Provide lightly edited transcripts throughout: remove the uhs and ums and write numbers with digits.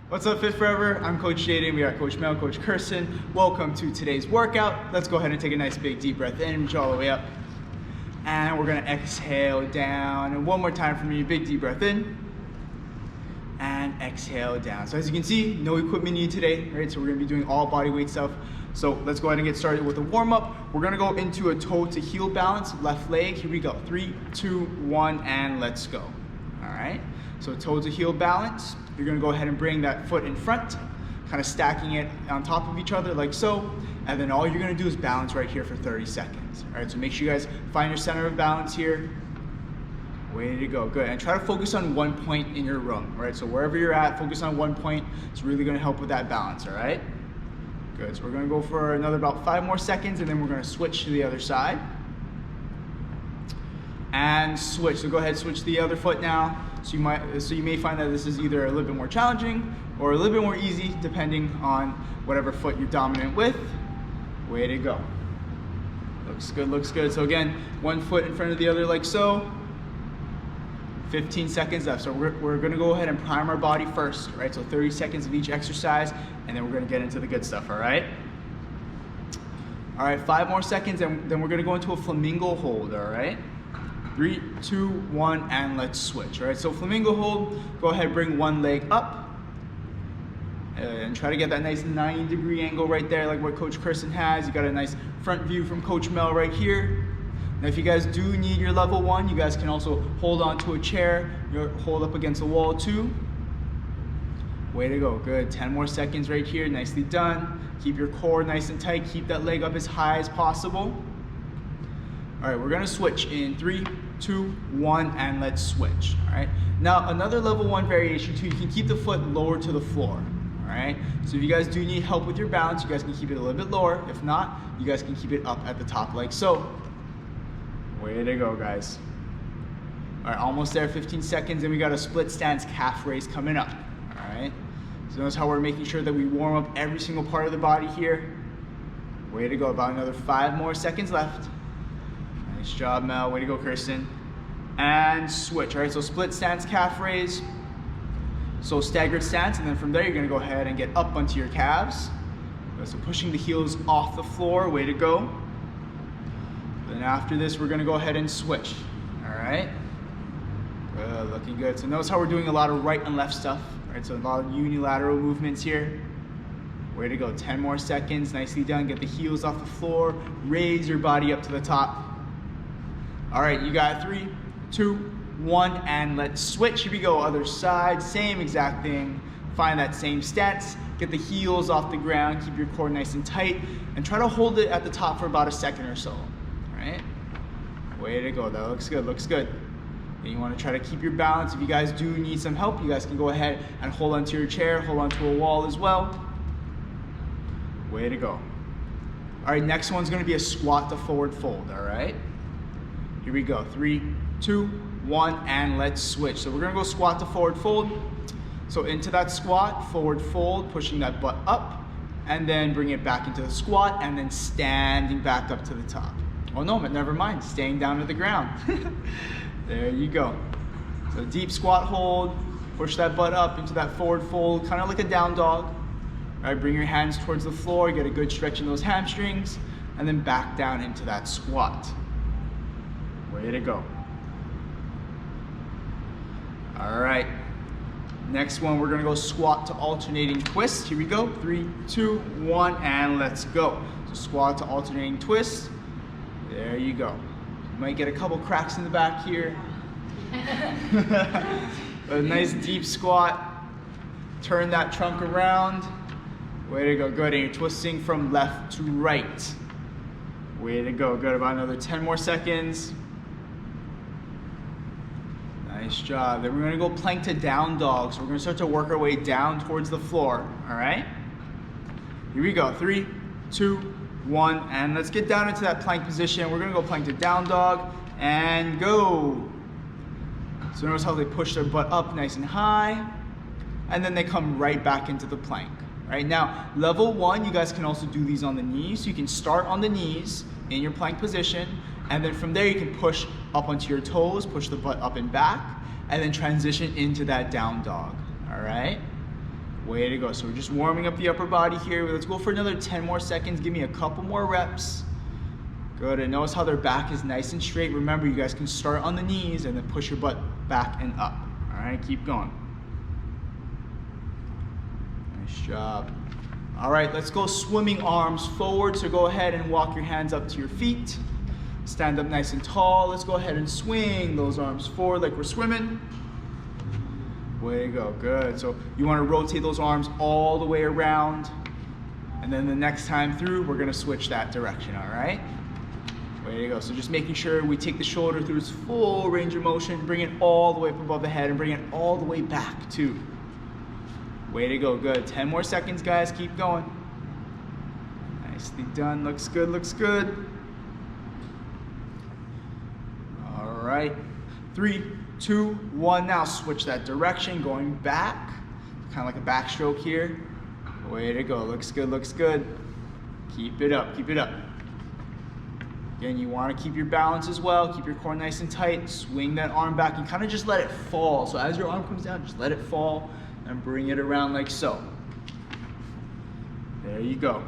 What's up, Fit Forever? I'm Coach Jaden. We got Coach Mel, Coach Kirsten. Welcome to today's workout. Let's go ahead and take a nice big deep breath in, reach all the way up. And we're gonna exhale down. And one more time for me, big deep breath in. And exhale down. So as you can see, no equipment needed today, right? So we're gonna be doing all body weight stuff. So let's go ahead and get started with a warm up. We're gonna go into a toe to heel balance, left leg. Here we go, 3, 2, 1, and let's go. All right, so toe to heel balance. You're gonna go ahead and bring that foot in front, kind of stacking it on top of each other like so. And then all you're gonna do is balance right here for 30 seconds. All right, so make sure you guys find your center of balance here. Way to go, good. And try to focus on one point in your room, all right? So wherever you're at, focus on one point. It's really gonna help with that balance, all right? Good, so we're gonna go for another about 5 more seconds and then we're gonna switch to the other side. And switch, so go ahead, switch to the other foot now. So you may find that this is either a little bit more challenging or a little bit more easy depending on whatever foot you're dominant with. Way to go. Looks good, looks good. So again, one foot in front of the other like so. 15 seconds left. So we're gonna go ahead and prime our body first, right? So 30 seconds of each exercise, and then we're gonna get into the good stuff, all right? All right, 5 more seconds, and then we're gonna go into a flamingo hold, all right? 3, 2, 1, and let's switch, all right? So flamingo hold, go ahead, bring one leg up, and try to get that nice 90-degree angle right there, like what Coach Kirsten has. You got a nice front view from Coach Mel right here. Now, if you guys do need your level 1, you guys can also hold on to a chair, hold up against a wall too. Way to go, good. 10 more seconds right here, nicely done. Keep your core nice and tight, keep that leg up as high as possible. All right, we're gonna switch in 3, 2, 1, and let's switch, all right? Now, another level 1 variation too, you can keep the foot lower to the floor, all right? So if you guys do need help with your balance, you guys can keep it a little bit lower. If not, you guys can keep it up at the top like so. Way to go, guys. All right, almost there, 15 seconds, and we got a split stance calf raise coming up, all right? So notice how we're making sure that we warm up every single part of the body here. Way to go, about another 5 more seconds left. Nice job, Mel. Way to go, Kirsten. And switch. All right, so split stance calf raise. So staggered stance, and then from there you're gonna go ahead and get up onto your calves. So pushing the heels off the floor. Way to go. Then after this, we're gonna go ahead and switch. All right. Good, looking good. So notice how we're doing a lot of right and left stuff. All right, so a lot of unilateral movements here. Way to go. 10 more seconds. Nicely done. Get the heels off the floor. Raise your body up to the top. All right, you got 3, 2, 1, and let's switch. Here we go, other side, same exact thing. Find that same stance, get the heels off the ground, keep your core nice and tight, and try to hold it at the top for about a second or so, all right? Way to go, that looks good, looks good. And you wanna try to keep your balance. If you guys do need some help, you guys can go ahead and hold onto your chair, hold onto a wall as well. Way to go. All right, next one's gonna be a squat to forward fold, all right? Here we go, 3, 2, 1, and let's switch. So we're gonna go squat to forward fold. So into that squat, forward fold, pushing that butt up, and then bring it back into the squat, and then standing back up to the top. Oh no, but never mind, staying down to the ground. There you go. So deep squat hold, push that butt up into that forward fold, kind of like a down dog. All right, bring your hands towards the floor, get a good stretch in those hamstrings, and then back down into that squat. Way to go. All right, next one, we're gonna go squat to alternating twist. Here we go, 3, 2, 1, and let's go. So squat to alternating twist. There you go. You might get a couple cracks in the back here. A nice deep squat. Turn that trunk around. Way to go, good. And you're twisting from left to right. Way to go, good. About another 10 more seconds. Nice job. Then we're gonna go plank to down dog. So we're gonna start to work our way down towards the floor, all right? Here we go, 3, 2, 1, and let's get down into that plank position. We're gonna go plank to down dog, and go. So notice how they push their butt up nice and high, and then they come right back into the plank. Right now, level 1, you guys can also do these on the knees. So you can start on the knees in your plank position, and then from there you can push up onto your toes, push the butt up and back, and then transition into that down dog, all right? Way to go. So we're just warming up the upper body here. Let's go for another 10 more seconds. Give me a couple more reps. Good, and notice how their back is nice and straight. Remember, you guys can start on the knees and then push your butt back and up. All right, keep going. Nice job. All right, let's go swimming arms forward. So go ahead and walk your hands up to your feet. Stand up nice and tall. Let's go ahead and swing those arms forward like we're swimming. Way to go, good. So you want to rotate those arms all the way around. And then the next time through, we're gonna switch that direction, all right? Way to go. So just making sure we take the shoulder through its full range of motion, bring it all the way up above the head and bring it all the way back too. Way to go, good. 10 more seconds, guys, keep going. Nicely done, looks good, looks good. All right, 3, 2, 1. Now switch that direction, going back. Kind of like a backstroke here. Way to go, looks good, looks good. Keep it up, keep it up. Again, you want to keep your balance as well. Keep your core nice and tight. Swing that arm back and kind of just let it fall. So as your arm comes down, just let it fall and bring it around like so. There you go.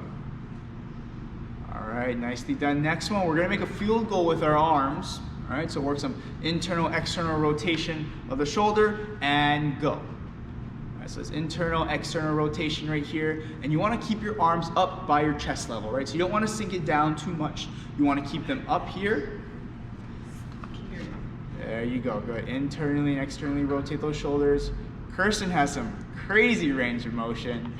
All right, nicely done. Next one, we're gonna make a field goal with our arms. All right, so work some internal, external rotation of the shoulder and go. All right, so it's internal, external rotation right here. And you wanna keep your arms up by your chest level, right? So you don't wanna sink it down too much. You wanna keep them up here. There you go, good. Internally and externally rotate those shoulders. Kirsten has some crazy range of motion.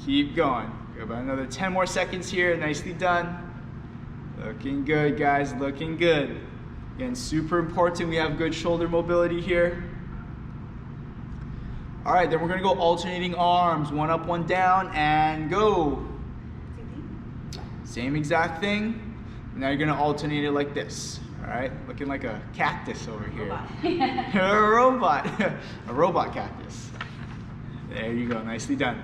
Keep going. Go about another 10 more seconds here. Nicely done. Looking good, guys, looking good. Again, super important we have good shoulder mobility here. All right, then we're gonna go alternating arms. One up, one down, and go. Same exact thing. Now you're gonna alternate it like this. All right, looking like a cactus over here. A robot. A robot cactus. There you go, nicely done.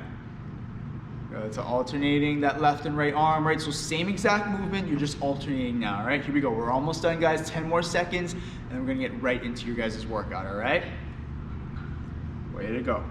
Good, so alternating that left and right arm, right? So same exact movement, you're just alternating now, all right? Here we go, we're almost done, guys. 10 more seconds, and then we're gonna get right into your guys' workout, all right? Way to go.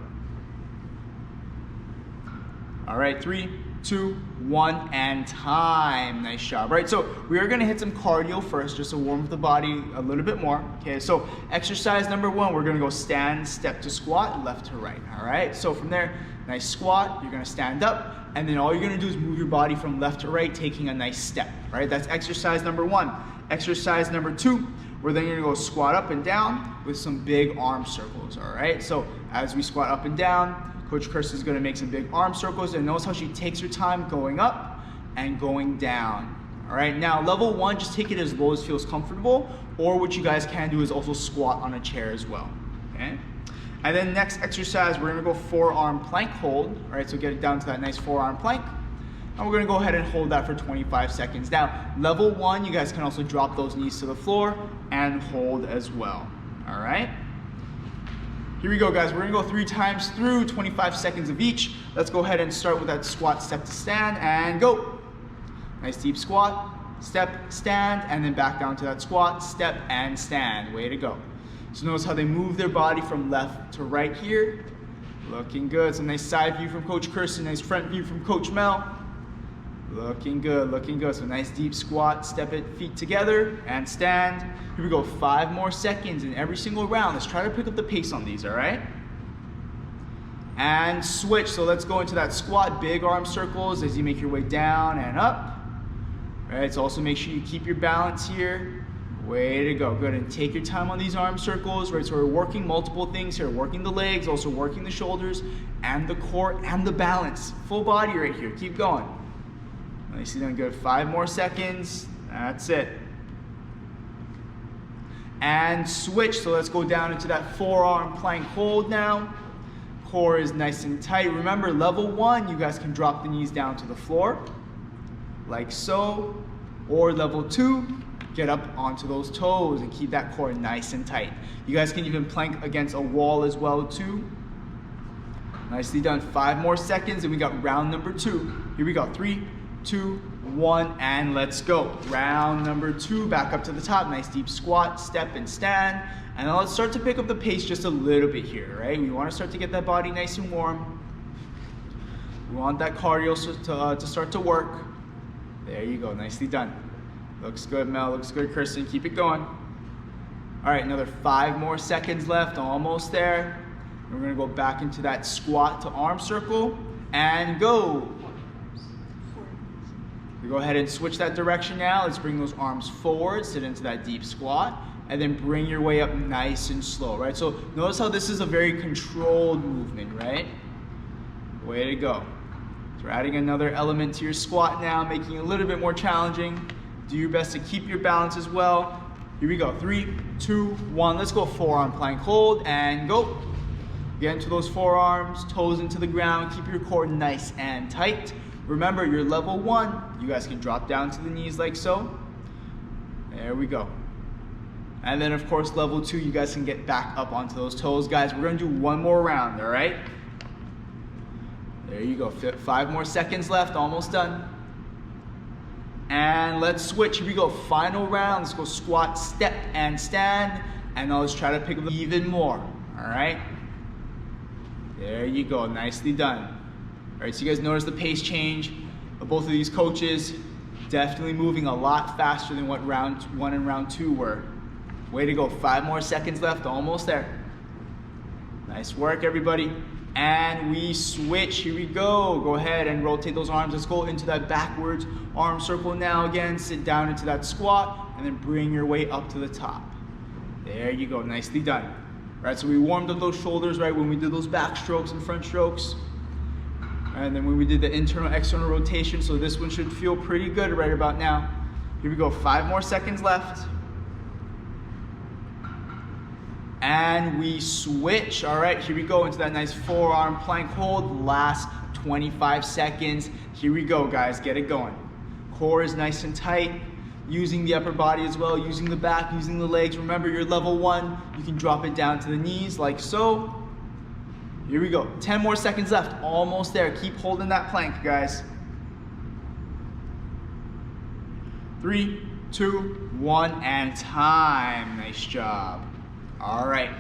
All right, 3, 2, 1, and time. Nice job, right? So we are gonna hit some cardio first, just to warm up the body a little bit more. Okay, so exercise number 1, we're gonna go stand, step to squat, left to right, all right? So from there, nice squat, you're gonna stand up, and then all you're gonna do is move your body from left to right, taking a nice step, right? That's exercise number 1. Exercise number 2, we're then gonna go squat up and down with some big arm circles, all right? So as we squat up and down, Coach Kirsten's gonna make some big arm circles, and notice how she takes her time going up and going down. All right, now level 1, just take it as low as feels comfortable, or what you guys can do is also squat on a chair as well, okay? And then next exercise, we're gonna go forearm plank hold, all right? So get it down to that nice forearm plank, and we're gonna go ahead and hold that for 25 seconds. Now, level 1, you guys can also drop those knees to the floor and hold as well, all right? Here we go, guys. We're gonna go 3 times through, 25 seconds of each. Let's go ahead and start with that squat, step to stand, and go. Nice deep squat, step, stand, and then back down to that squat, step, and stand. Way to go. So notice how they move their body from left to right here. Looking good. Some nice side view from Coach Kirsten, nice front view from Coach Mel. Looking good, looking good. So nice deep squat, step it, feet together, and stand. Here we go, 5 more seconds in every single round. Let's try to pick up the pace on these, all right? And switch, so let's go into that squat, big arm circles as you make your way down and up. All right, so also make sure you keep your balance here. Way to go, good, and take your time on these arm circles, right? So we're working multiple things here, working the legs, also working the shoulders, and the core, and the balance. Full body right here, keep going. Nicely done, good. 5 more seconds, that's it. And switch, so let's go down into that forearm plank hold now. Core is nice and tight. Remember, level 1, you guys can drop the knees down to the floor, like so. Or level 2, get up onto those toes and keep that core nice and tight. You guys can even plank against a wall as well too. Nicely done, 5 more seconds and we got round number 2. Here we go, 3, 2, 1, and let's go. Round number 2, back up to the top. Nice deep squat, step and stand. And now let's start to pick up the pace just a little bit here, right? We want to start to get that body nice and warm. We want that cardio to start to work. There you go, nicely done. Looks good, Mel, looks good, Kristen, keep it going. All right, another 5 more seconds left, almost there. We're gonna go back into that squat to arm circle, and go. We go ahead and switch that direction now. Let's bring those arms forward, sit into that deep squat, and then bring your way up nice and slow, right? So notice how this is a very controlled movement, right? Way to go. So we're adding another element to your squat now, making it a little bit more challenging. Do your best to keep your balance as well. Here we go, 3, 2, 1. Let's go forearm plank hold and go. Get into those forearms, toes into the ground. Keep your core nice and tight. Remember, you're level 1. You guys can drop down to the knees like so. There we go. And then of course, level 2, you guys can get back up onto those toes. Guys, we're gonna do one more round, all right? There you go, 5 more seconds left, almost done. And let's switch, here we go, final round. Let's go squat, step, and stand. And now let's try to pick up even more, all right? There you go, nicely done. All right, so you guys notice the pace change of both of these coaches. Definitely moving a lot faster than what round 1 and round 2 were. Way to go, 5 more seconds left, almost there. Nice work, everybody. And we switch, here we go. Go ahead and rotate those arms. Let's go into that backwards arm circle now again. Sit down into that squat, and then bring your way up to the top. There you go, nicely done. All right, so we warmed up those shoulders, right, when we did those back strokes and front strokes. And then when we did the internal, external rotation, so this one should feel pretty good right about now. Here we go, 5 more seconds left. And we switch. All right, here we go into that nice forearm plank hold. Last 25 seconds. Here we go, guys, get it going. Core is nice and tight. Using the upper body as well, using the back, using the legs. Remember, you're level 1. You can drop it down to the knees like so. Here we go, 10 more seconds left, almost there. Keep holding that plank, guys. 3, 2, 1, and time. Nice job. All right,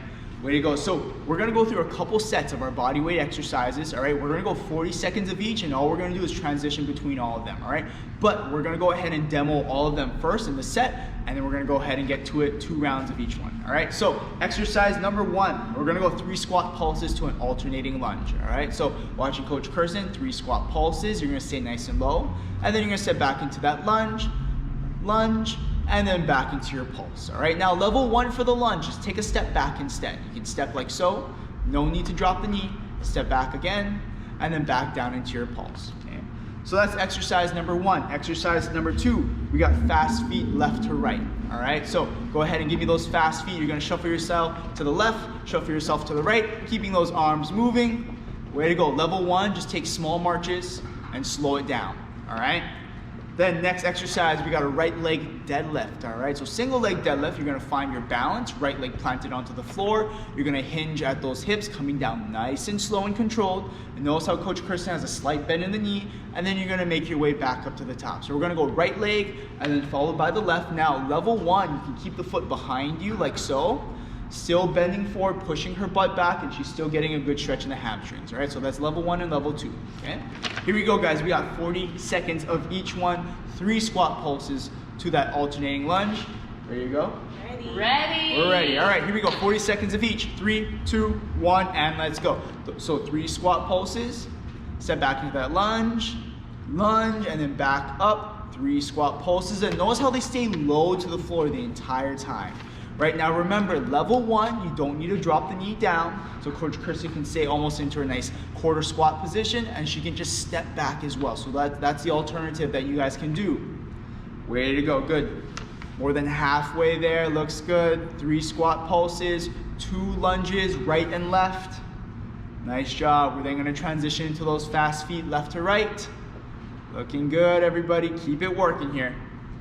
way to go. So we're gonna go through a couple sets of our body weight exercises, all right? We're gonna go 40 seconds of each, and all we're gonna do is transition between all of them, all right? But we're gonna go ahead and demo all of them first in the set, and then we're gonna go ahead and get to it 2 rounds of each one, all right? So exercise number 1, we're gonna go 3 squat pulses to an alternating lunge, all right? So watching Coach Kirsten, 3 squat pulses, you're gonna stay nice and low, and then you're gonna step back into that lunge, and then back into your pulse, all right? Now, level 1 for the lunge, just take a step back instead. You can step like so, no need to drop the knee, step back again, and then back down into your pulse, okay? So that's exercise number 1. Exercise number 2, we got fast feet left to right, all right? So go ahead and give me those fast feet. You're gonna shuffle yourself to the left, shuffle yourself to the right, keeping those arms moving. Way to go. Level 1, just take small marches and slow it down, all right? Then next exercise, we got a right leg deadlift, all right? So single leg deadlift, you're gonna find your balance, right leg planted onto the floor. You're gonna hinge at those hips, coming down nice and slow and controlled. And notice how Coach Kirsten has a slight bend in the knee, and then you're gonna make your way back up to the top. So we're gonna go right leg, and then followed by the left. Now, level 1, you can keep the foot behind you like so. Still bending forward, pushing her butt back, and she's still getting a good stretch in the hamstrings, all right? So that's level 1 and level 2, okay? Here we go, guys. We got 40 seconds of each one, 3 squat pulses to that alternating lunge. Ready to go? Ready. We're ready. All right, here we go. 40 seconds of each. 3, 2, 1, and let's go. So 3 squat pulses, step back into that lunge, and then back up. 3 squat pulses, and notice how they stay low to the floor the entire time. Right now, remember, level 1, you don't need to drop the knee down. So Coach Kirsten can stay almost into a nice quarter squat position, and she can just step back as well. So that's the alternative that you guys can do. Way to go, good. More than halfway there, looks good. 3 squat pulses, 2 lunges, right and left. Nice job. We're then gonna transition into those fast feet left to right. Looking good, everybody. Keep it working here.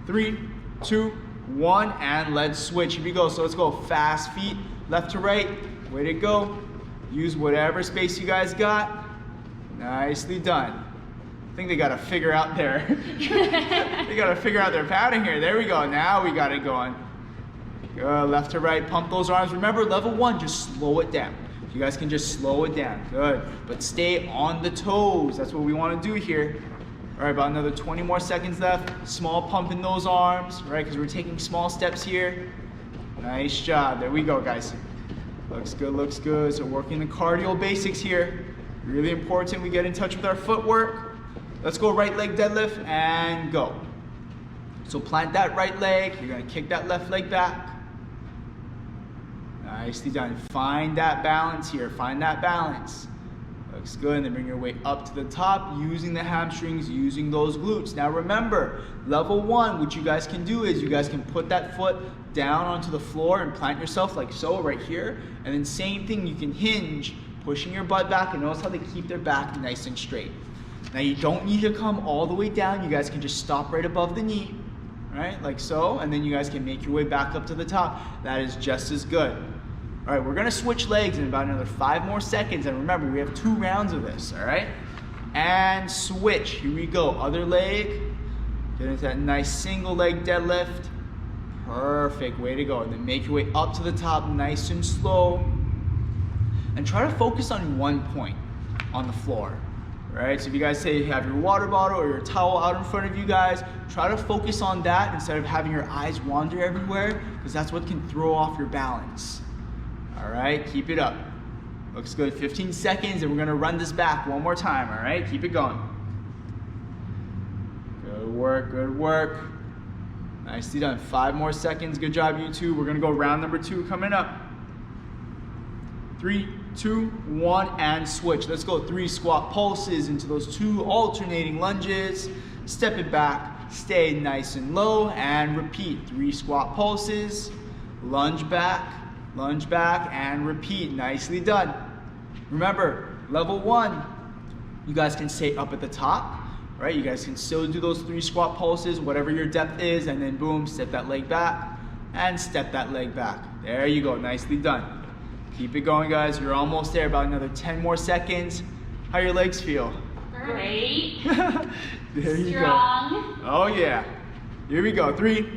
3, 2, 1, and let's switch. Here we go. So let's go fast feet left to right. Way to go. Use whatever space you guys got. Nicely done. I think they gotta figure out their they gotta figure out their pattern here. There we go. Now we got it going. Good. Left to right. Pump those arms. Remember, level 1, just slow it down. You guys can just slow it down. Good. But stay on the toes. That's what we want to do here. All right, about another 20 more seconds left. Small pump in those arms, right? Because we're taking small steps here. Nice job. There we go, guys. Looks good, looks good. So working the cardio basics here. Really important we get in touch with our footwork. Let's go right leg deadlift and go. So plant that right leg. You're going to kick that left leg back. Nicely done. Find that balance here. Find that balance. Looks good. And then bring your weight up to the top using the hamstrings, using those glutes. Now remember, level 1, what you guys can do is you guys can put that foot down onto the floor and plant yourself like so right here. And then same thing, you can hinge, pushing your butt back, and notice how they keep their back nice and straight. Now you don't need to come all the way down. You guys can just stop right above the knee, right? Like so. And then you guys can make your way back up to the top. That is just as good. All right, we're gonna switch legs in about another 5 more seconds. And remember, we have 2 rounds of this, all right? And switch, here we go. Other leg, get into that nice single leg deadlift. Perfect, way to go. And then make your way up to the top nice and slow. And try to focus on one point on the floor, right? So if you guys say you have your water bottle or your towel out in front of you guys, try to focus on that instead of having your eyes wander everywhere, because that's what can throw off your balance. All right, keep it up. Looks good. 15 seconds, and we're gonna run this back one more time, all right? Keep it going. Good work, good work. Nicely done. 5 more seconds. Good job, you two. We're gonna go round number 2 coming up. 3, 2, 1, and switch. Let's go 3 squat pulses into those 2 alternating lunges. Step it back, stay nice and low, and repeat. 3 squat pulses, lunge back, and repeat. Nicely done. Remember, level 1, you guys can stay up at the top, right? You guys can still do those 3 squat pulses, whatever your depth is, and then boom, step that leg back, and step that leg back. There you go, nicely done. Keep it going, guys. You're almost there. About another 10 more seconds. How your legs feel? Great. There you Strong. go. Oh yeah. Here we go. 3,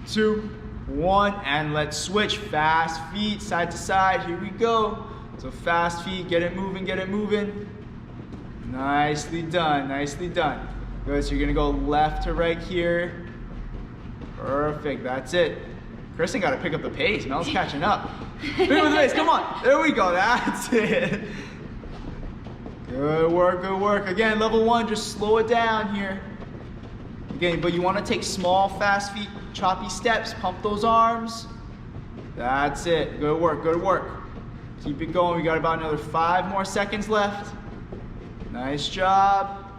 2, 1, and let's switch. Fast feet, side to side. Here we go. So fast feet. Get it moving. Get it moving. Nicely done. Nicely done. Good. So you're gonna go left to right here. Perfect. That's it. Kristen got to pick up the pace. Mel's catching up. Pick up the pace. Come on. There we go. That's it. Good work. Good work. Again, level 1. Just slow it down here. Again, but you want to take small, fast feet, choppy steps. Pump those arms. That's it. Good work. Good work. Keep it going. We got about another 5 more seconds left. Nice job.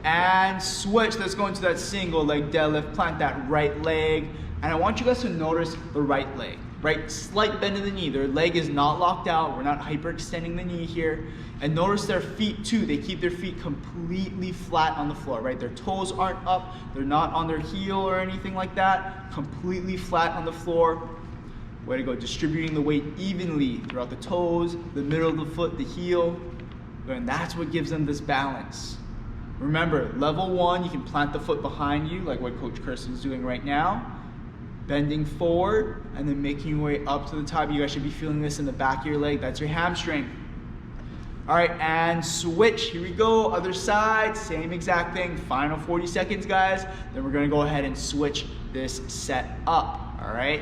And switch. Let's go into that single leg deadlift. Plant that right leg. And I want you guys to notice the right leg, right? Slight bend in the knee. Their leg is not locked out. We're not hyperextending the knee here. And notice their feet too. They keep their feet completely flat on the floor, right? Their toes aren't up. They're not on their heel or anything like that. Completely flat on the floor. Way to go. Distributing the weight evenly throughout the toes, the middle of the foot, the heel. And that's what gives them this balance. Remember, level 1, you can plant the foot behind you, like what Coach Kirsten's doing right now. Bending forward and then making your way up to the top. You guys should be feeling this in the back of your leg. That's your hamstring. All right, and switch. Here we go. Other side, same exact thing. Final 40 seconds, guys. Then we're gonna go ahead and switch this set up. All right.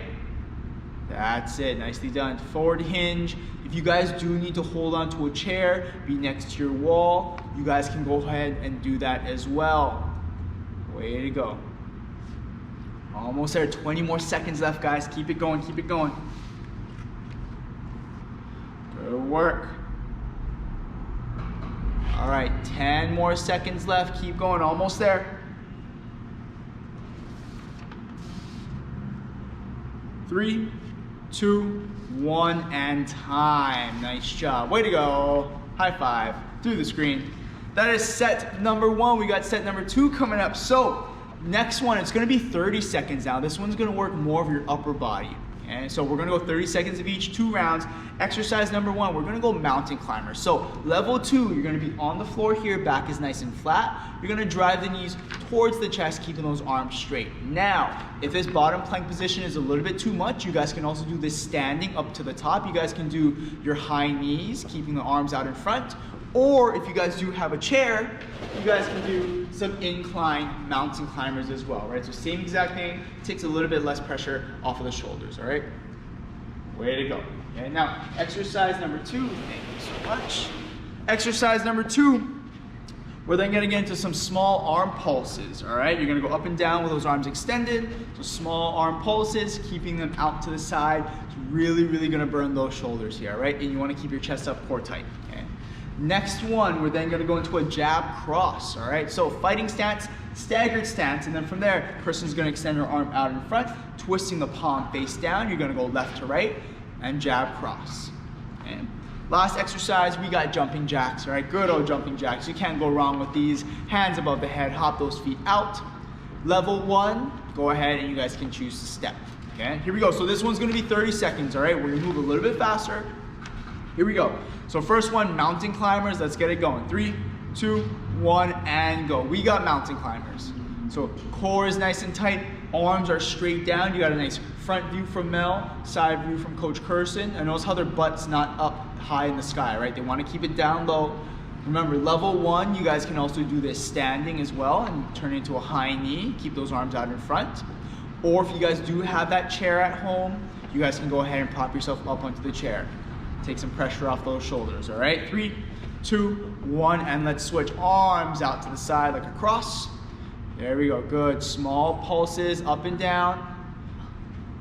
That's it. Nicely done. Forward hinge. If you guys do need to hold on to a chair, be next to your wall, you guys can go ahead and do that as well. Way to go. Almost there. 20 more seconds left, guys. Keep it going. Keep it going. Good work. All right, 10 more seconds left. Keep going. Almost there. 3, 2, 1, and time. Nice job. Way to go. High five through the screen. That is set number 1. We got set number 2 coming up. So next one, it's going to be 30 seconds now. This one's going to work more of your upper body. Okay? And so we're gonna go 30 seconds of each, 2 rounds. Exercise number 1, we're gonna go mountain climbers. So level 2, you're gonna be on the floor here, back is nice and flat. You're gonna drive the knees towards the chest, keeping those arms straight. Now, if this bottom plank position is a little bit too much, you guys can also do this standing up to the top. You guys can do your high knees, keeping the arms out in front. Or if you guys do have a chair, you guys can do some incline mountain climbers as well, right? So same exact thing, takes a little bit less pressure off of the shoulders, all right? Way to go. Okay, now exercise number 2, thank you so much. Exercise number 2, we're then gonna get into some small arm pulses, all right? You're gonna go up and down with those arms extended, so small arm pulses, keeping them out to the side. It's really, really gonna burn those shoulders here, all right? And you wanna keep your chest up, core tight, okay? Next one, we're then gonna go into a jab cross, all right? So fighting stance, staggered stance, and then from there, person's gonna extend their arm out in front, twisting the palm face down. You're gonna go left to right, and jab cross. And last exercise, we got jumping jacks, all right? Good old jumping jacks. You can't go wrong with these. Hands above the head, hop those feet out. Level 1, go ahead and you guys can choose to step, okay? Here we go. So this one's gonna be 30 seconds, all right? We're gonna move a little bit faster. Here we go. So first one, mountain climbers. Let's get it going. 3, 2, 1, and go. We got mountain climbers. So core is nice and tight. Arms are straight down. You got a nice front view from Mel, side view from Coach Kirsten. And notice how their butt's not up high in the sky, right? They want to keep it down low. Remember, level 1, you guys can also do this standing as well and turn it into a high knee. Keep those arms out in front. Or if you guys do have that chair at home, you guys can go ahead and prop yourself up onto the chair. Take some pressure off those shoulders, all right? 3, 2, 1, and let's switch. Arms out to the side like a cross. There we go, good. Small pulses, up and down.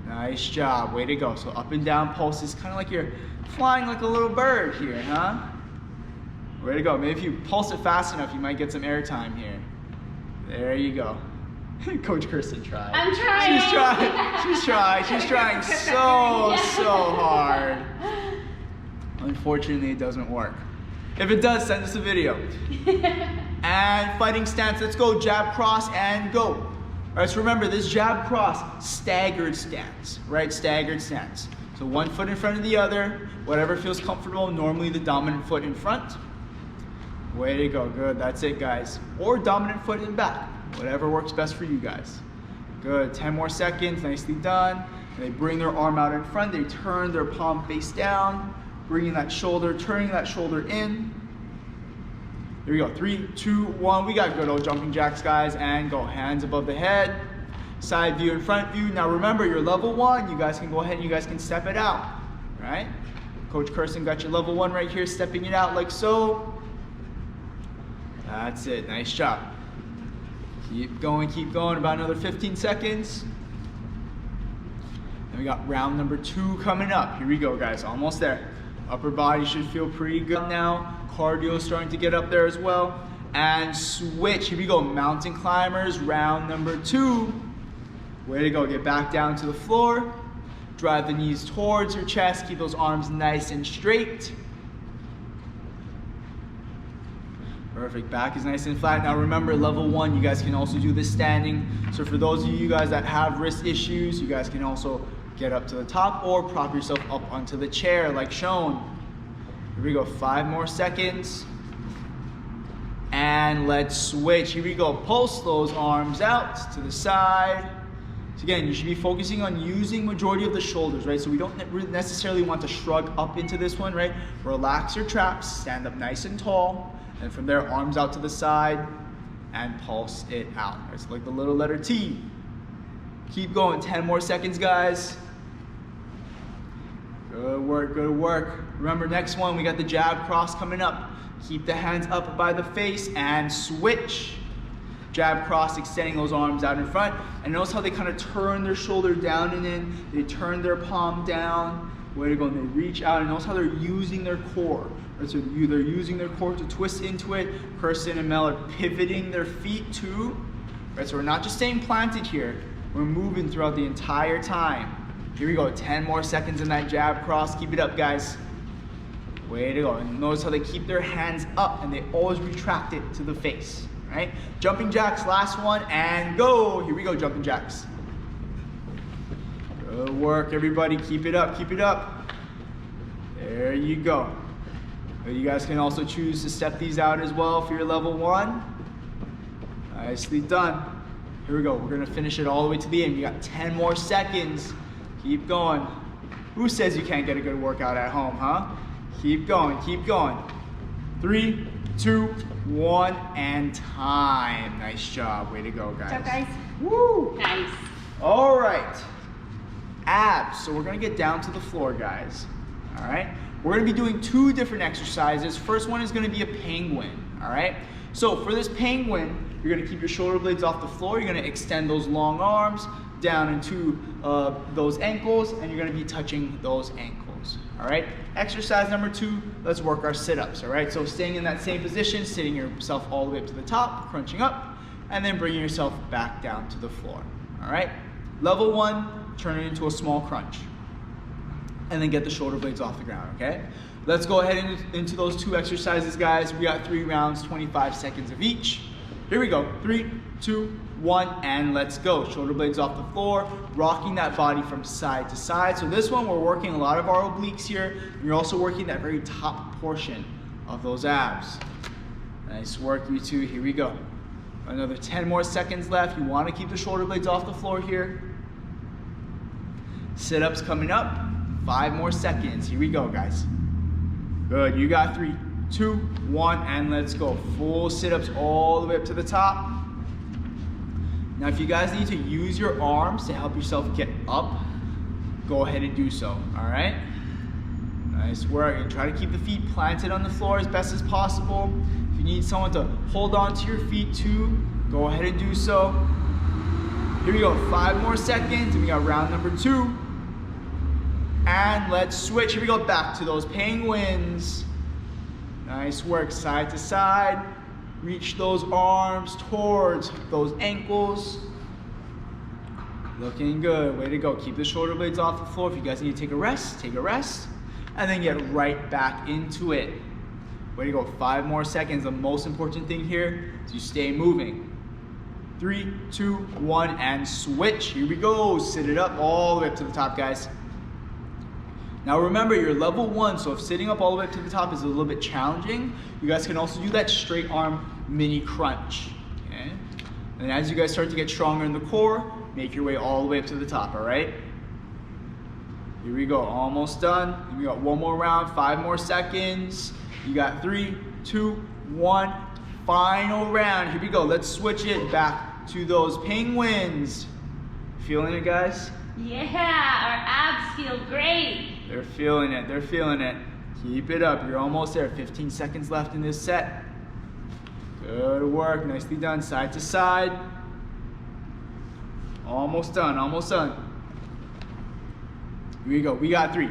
Nice job, way to go. So up and down pulses, kind of like you're flying like a little bird here, huh? Way to go. Maybe if you pulse it fast enough, you might get some air time here. There you go. Coach Kirsten tried. I'm trying. She's trying. She's trying. She's trying so hard. Unfortunately, it doesn't work. If it does, send us a video. And fighting stance, let's go. Jab cross and go. All right, so remember this jab cross, staggered stance, right? Staggered stance. So one foot in front of the other, whatever feels comfortable, normally the dominant foot in front. Way to go, good, that's it guys. Or dominant foot in back, whatever works best for you guys. Good, 10 more seconds, nicely done. And they bring their arm out in front, they turn their palm face down, bringing that shoulder, turning that shoulder in. Here we go, 3, 2, 1. We got good old jumping jacks, guys, and go. Hands above the head, side view and front view. Now remember, you're level 1. You guys can go ahead and you guys can step it out, right? Coach Kirsten got your level 1 right here, stepping it out like so. That's it, nice job. Keep going, about another 15 seconds. And we got round number 2 coming up. Here we go, guys, almost there. Upper body should feel pretty good now. Cardio is starting to get up there as well. And switch, here we go, mountain climbers, round number 2. Way to go, get back down to the floor. Drive the knees towards your chest, keep those arms nice and straight. Perfect, back is nice and flat. Now remember, level 1, you guys can also do this standing. So for those of you guys that have wrist issues, you guys can also get up to the top or prop yourself up onto the chair like shown. Here we go, 5 more seconds. And let's switch. Here we go, pulse those arms out to the side. So again, you should be focusing on using majority of the shoulders, right? So we don't necessarily want to shrug up into this one, right? Relax your traps, stand up nice and tall. And from there, arms out to the side and pulse it out. Right? So like the little letter T. Keep going, 10 more seconds, guys. Good work, good work. Remember, next one, we got the jab cross coming up. Keep the hands up by the face and switch. Jab cross, extending those arms out in front. And notice how they kind of turn their shoulder down and in. They turn their palm down. Way to go, and they reach out. And notice how they're using their core. Right? So they're using their core to twist into it. Kirsten and Mel are pivoting their feet too. Right? So we're not just staying planted here. We're moving throughout the entire time. Here we go, 10 more seconds in that jab cross. Keep it up, guys. Way to go. And notice how they keep their hands up and they always retract it to the face, right? Jumping jacks, last one, and go. Here we go, jumping jacks. Good work, everybody. Keep it up, keep it up. There you go. You guys can also choose to step these out as well for your level 1. Nicely done. Here we go. We're going to finish it all the way to the end. You got 10 more seconds. Keep going. Who says you can't get a good workout at home, huh? Keep going, keep going. 3, 2, 1, and time. Nice job. Way to go, guys. Good job, guys. Woo! Nice. All right. Abs. So we're going to get down to the floor, guys. All right. We're going to be doing 2 different exercises. First one is going to be a penguin. All right. So for this penguin, you're going to keep your shoulder blades off the floor. You're going to extend those long arms down into those ankles, and you're going to be touching those ankles. All right. Exercise number 2, let's work our sit-ups. All right. So staying in that same position, sitting yourself all the way up to the top, crunching up, and then bringing yourself back down to the floor. All right. Level 1, turn it into a small crunch, and then get the shoulder blades off the ground. Okay. Let's go ahead into those 2 exercises, guys. We got 3 rounds, 25 seconds of each. Here we go. 3, 2, 1, and let's go. Shoulder blades off the floor, rocking that body from side to side. So this one, we're working a lot of our obliques here. And you're also working that very top portion of those abs. Nice work, you 2. Here we go. Another 10 more seconds left. You want to keep the shoulder blades off the floor here. Sit-ups coming up. 5 more seconds. Here we go, guys. Good. You got 3, 2, 1, and let's go. Full sit-ups all the way up to the top. Now, if you guys need to use your arms to help yourself get up, go ahead and do so. All right. Nice work. And try to keep the feet planted on the floor as best as possible. If you need someone to hold on to your feet too, go ahead and do so. Here we go. 5 more seconds, and we got round number 2. And let's switch. Here we go, back to those penguins. Nice work, side to side. Reach those arms towards those ankles. Looking good. Way to go. Keep the shoulder blades off the floor. If you guys need to take a rest, take a rest. And then get right back into it. Way to go. 5 more seconds. The most important thing here is you stay moving. 3, 2, 1, and switch. Here we go. Sit it up all the way up to the top, guys. Now remember, you're level 1, so if sitting up all the way up to the top is a little bit challenging, you guys can also do that straight arm mini crunch. Okay? And as you guys start to get stronger in the core, make your way all the way up to the top, all right? Here we go, almost done. We got 1 more round, 5 more seconds. You got 3, 2, 1, final round. Here we go, let's switch it back to those penguins. Feeling it, guys? Yeah, our abs feel great. They're feeling it, they're feeling it. Keep it up, you're almost there. 15 seconds left in this set. Good work, nicely done, side to side. Almost done, almost done. Here we go, we got 3,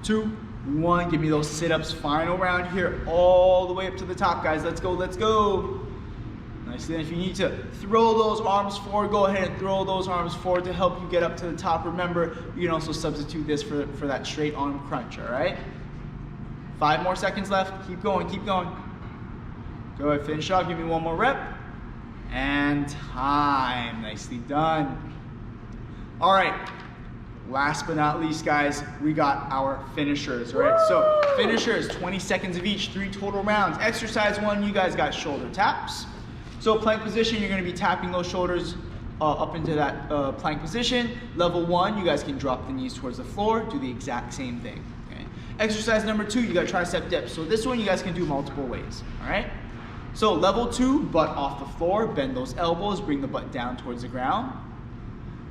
2, 1. Give me those sit-ups, final round here, all the way up to the top, guys. Let's go, let's go. Nicely, and if you need to throw those arms forward, go ahead and throw those arms forward to help you get up to the top. Remember, you can also substitute this for that straight arm crunch, all right? 5 more seconds left. Keep going, keep going. Go ahead, finish off. Give me 1 more rep. And time. Nicely done. All right. Last but not least, guys, we got our finishers, all right? So finishers, 20 seconds of each, 3 total rounds. Exercise 1, you guys got shoulder taps. So plank position, you're gonna be tapping those shoulders up into that plank position. Level 1, you guys can drop the knees towards the floor, do the exact same thing, okay? Exercise number 2, you got tricep dips. So this one you guys can do multiple ways, all right? So level 2, butt off the floor, bend those elbows, bring the butt down towards the ground.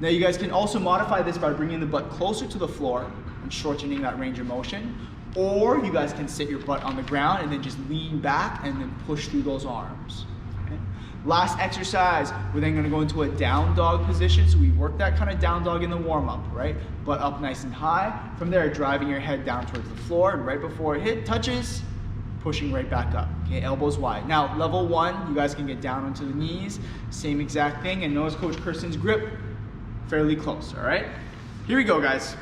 Now you guys can also modify this by bringing the butt closer to the floor and shortening that range of motion. Or you guys can sit your butt on the ground and then just lean back and then push through those arms. Last exercise, we're then gonna go into a down dog position. So we work that kind of down dog in the warm up, right? Butt up nice and high. From there, driving your head down towards the floor, and right before it touches, pushing right back up, okay? Elbows wide. Now, level 1, you guys can get down onto the knees, same exact thing, and notice Coach Kirsten's grip, fairly close, all right? Here we go, guys.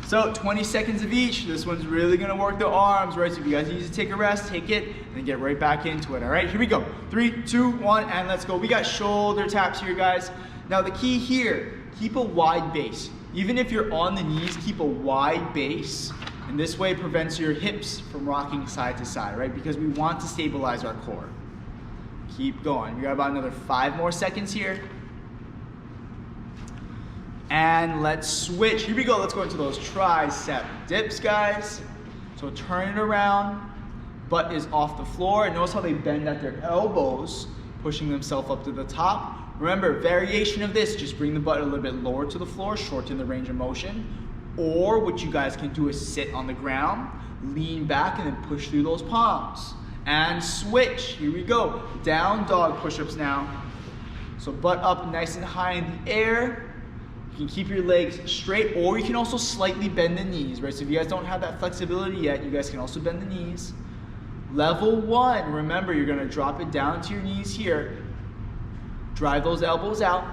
So 20 seconds of each. This one's really gonna work the arms, right? So if you guys need to take a rest, take it, and get right back into it, all right? Here we go. 3, 2, 1, and let's go. We got shoulder taps here, guys. Now the key here, keep a wide base. Even if you're on the knees, keep a wide base. And this way prevents your hips from rocking side to side, right? Because we want to stabilize our core. Keep going. We got about another 5 more seconds here. And let's switch. Here we go. Let's go into those tricep dips, guys. So turn it around. Butt is off the floor. And notice how they bend at their elbows, pushing themselves up to the top. Remember, variation of this, just bring the butt a little bit lower to the floor, shorten the range of motion. Or what you guys can do is sit on the ground, lean back, and then push through those palms. And switch. Here we go. Down dog push-ups now. So butt up nice and high in the air. You can keep your legs straight, or you can also slightly bend the knees, right? So if you guys don't have that flexibility yet, you guys can also bend the knees. Level 1, remember, you're gonna drop it down to your knees here. Drive those elbows out.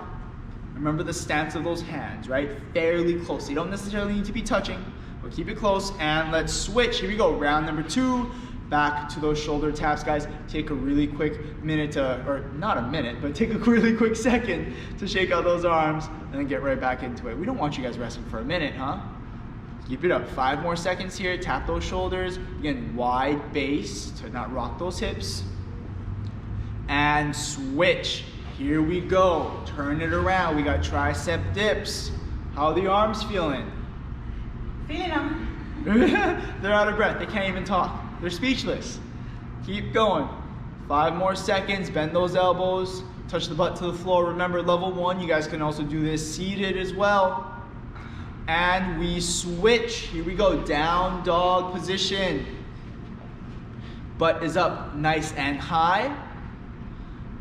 Remember the stance of those hands, right? Fairly close. You don't necessarily need to be touching, but keep it close. And let's switch. Here we go. Round number 2. Back to those shoulder taps, guys. Take a really quick minute to, or not a minute, but take a really quick second to shake out those arms and then get right back into it. We don't want you guys resting for a minute, huh? Keep it up. 5 more seconds here. Tap those shoulders. Again, wide base to not rock those hips. And switch. Here we go. Turn it around. We got tricep dips. How are the arms feeling? Feeling them. They're out of breath. They can't even talk. They're speechless. Keep going. 5 more seconds. Bend those elbows. Touch the butt to the floor. Remember, level 1, you guys can also do this seated as well. And we switch. Here we go. Down dog position. Butt is up nice and high.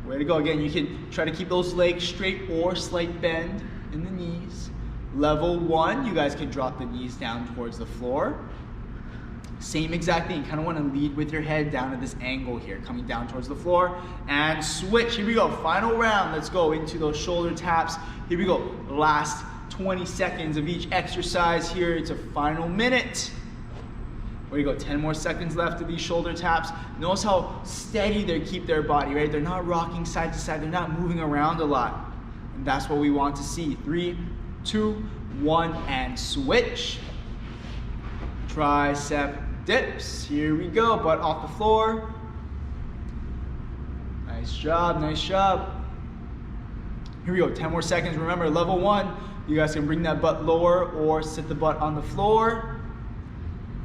Way to go. Again, you can try to keep those legs straight or slight bend in the knees. Level 1, you guys can drop the knees down towards the floor. Same exact thing. You kind of want to lead with your head down to this angle here, coming down towards the floor. And switch. Here we go. Final round. Let's go into those shoulder taps. Here we go. Last 20 seconds of each exercise here. It's a final minute. There you go, 10 more seconds left of these shoulder taps. Notice how steady they keep their body, right? They're not rocking side to side. They're not moving around a lot. And that's what we want to see. 3, 2, 1, and switch. Tricep dips. Here we go, butt off the floor. Nice job, nice job. Here we go, 10 more seconds. Remember, level 1, you guys can bring that butt lower or sit the butt on the floor.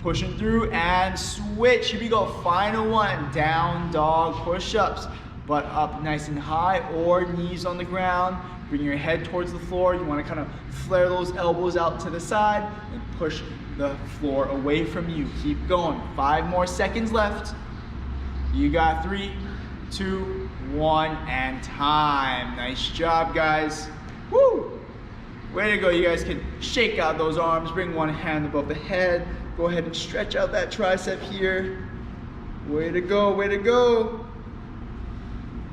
Pushing through and switch. Here we go. Final one. Down dog push-ups. Butt up nice and high or knees on the ground. Bring your head towards the floor. You want to kind of flare those elbows out to the side and push the floor away from you. Keep going. 5 more seconds left. You got 3, 2, 1, and time. Nice job, guys. Woo! Way to go. You guys can shake out those arms. Bring one hand above the head. Go ahead and stretch out that tricep here. Way to go, way to go.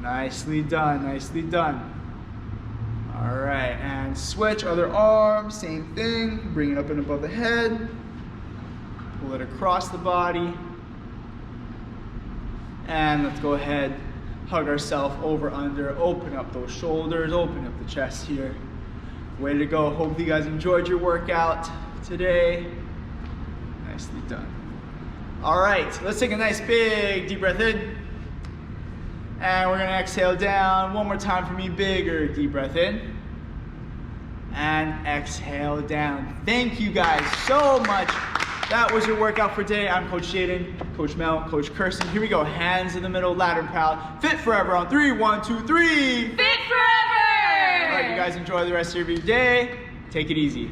Nicely done, nicely done. All right, and switch, other arm, same thing. Bring it up and above the head. Pull it across the body. And let's go ahead, hug ourselves over, under, open up those shoulders, open up the chest here. Way to go. Hope you guys enjoyed your workout today. Nicely done. All right, let's take a nice big deep breath in. And we're gonna exhale down. One more time for me, bigger deep breath in. And exhale down. Thank you guys so much. That was your workout for today. I'm Coach Jaden, Coach Mel, Coach Kirsten. Here we go, hands in the middle, ladder proud. Fit forever on 3, 1, 2, 3. Fit forever! All right, you guys enjoy the rest of your day. Take it easy.